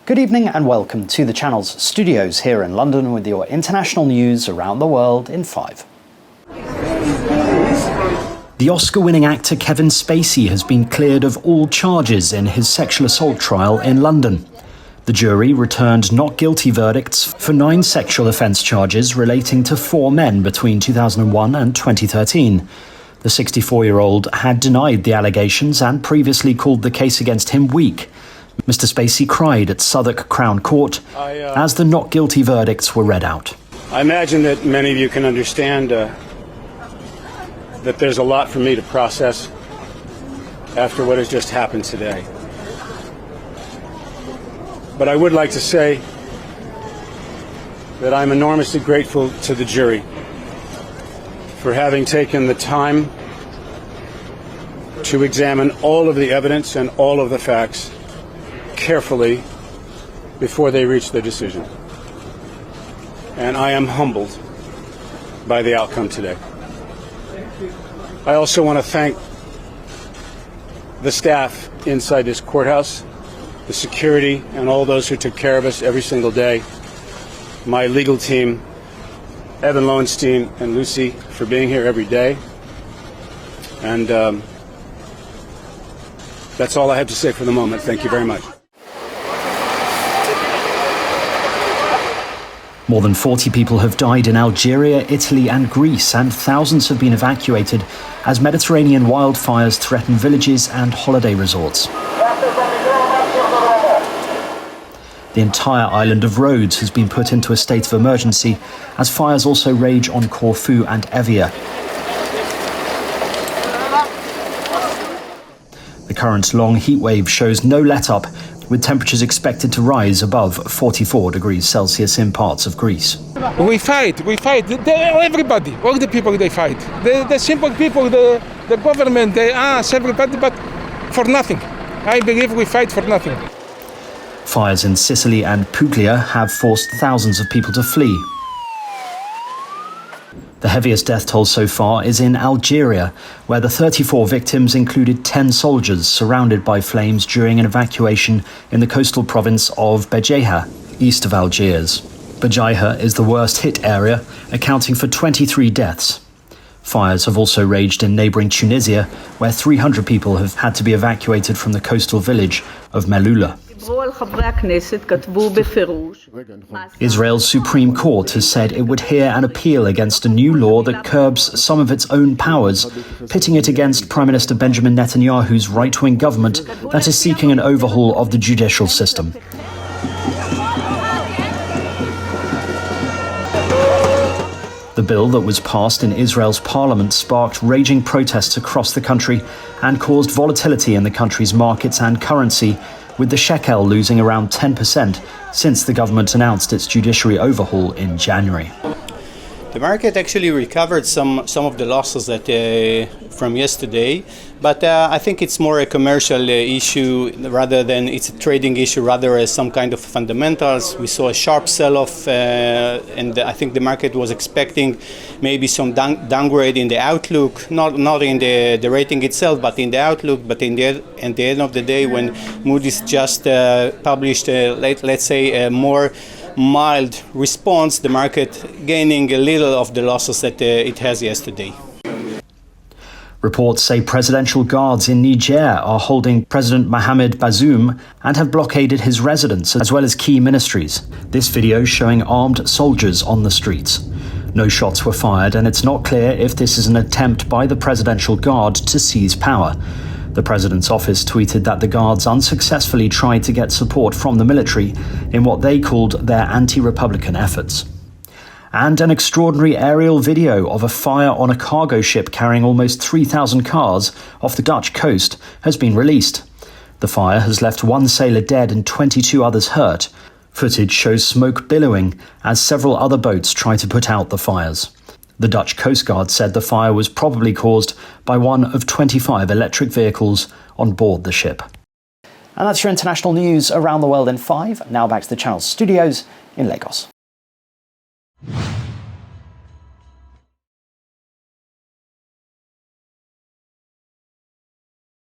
Good evening and welcome to the channel's studios here in London with your international news around the world in 5. The Oscar-winning actor Kevin Spacey has been cleared of all charges in his sexual assault trial in London. The jury returned not guilty verdicts for 9 sexual offence charges relating to 4 men between 2001 and 2013. The 64-year-old had denied the allegations and previously called the case against him weak. Mr. Spacey cried at Southwark Crown Court as the not guilty verdicts were read out. I imagine that many of you can understand that there's a lot for me to process after what has just happened today. But I would like to say that I'm enormously grateful to the jury for having taken the time to examine all of the evidence and all of the facts carefully before they reach their decision. And I am humbled by the outcome today. I also want to thank the staff inside this courthouse, the security, and all those who took care of us every single day. My legal team, Evan Lowenstein and Lucy, for being here every day. And that's all I have to say for the moment. Thank you very much. More than 40 people have died in Algeria, Italy and Greece, and thousands have been evacuated as Mediterranean wildfires threaten villages and holiday resorts. The entire island of Rhodes has been put into a state of emergency as fires also rage on Corfu and Evia. The current long heatwave shows no let-up, with temperatures expected to rise above 44 degrees Celsius in parts of Greece. We fight. Everybody, all the people, they fight. The simple people, the government, they ask everybody, but for nothing. I believe we fight for nothing. Fires in Sicily and Puglia have forced thousands of people to flee. The heaviest death toll so far is in Algeria, where the 34 victims included 10 soldiers surrounded by flames during an evacuation in the coastal province of Béjaïa, east of Algiers. Béjaïa is the worst hit area, accounting for 23 deaths. Fires have also raged in neighbouring Tunisia, where 300 people have had to be evacuated from the coastal village of Meloula. Israel's Supreme Court has said it would hear an appeal against a new law that curbs some of its own powers, pitting it against Prime Minister Benjamin Netanyahu's right-wing government that is seeking an overhaul of the judicial system. The bill that was passed in Israel's parliament sparked raging protests across the country and caused volatility in the country's markets and currency, with the shekel losing around 10% since the government announced its judiciary overhaul in January. The market actually recovered some of the losses that from yesterday, but I think it's more a commercial issue rather than it's a trading issue, rather as some kind of fundamentals. We saw a sharp sell-off, and I think the market was expecting maybe some downgrade in the outlook, not in the rating itself, but in the outlook. But at the end of the day, when Moody's just published, let's say, a more mild response, the market gaining a little of the losses that it has yesterday. Reports say presidential guards in Niger are holding President Mohamed Bazoum and have blockaded his residence as well as key ministries. This video showing armed soldiers on the streets. No shots were fired, and it's not clear if this is an attempt by the presidential guard to seize power. The president's office tweeted that the guards unsuccessfully tried to get support from the military in what they called their anti-republican efforts. And an extraordinary aerial video of a fire on a cargo ship carrying almost 3,000 cars off the Dutch coast has been released. The fire has left 1 sailor dead and 22 others hurt. Footage shows smoke billowing as several other boats try to put out the fires. The Dutch Coast Guard said the fire was probably caused by one of 25 electric vehicles on board the ship. And that's your international news around the world in 5. Now back to the channel's studios in Lagos.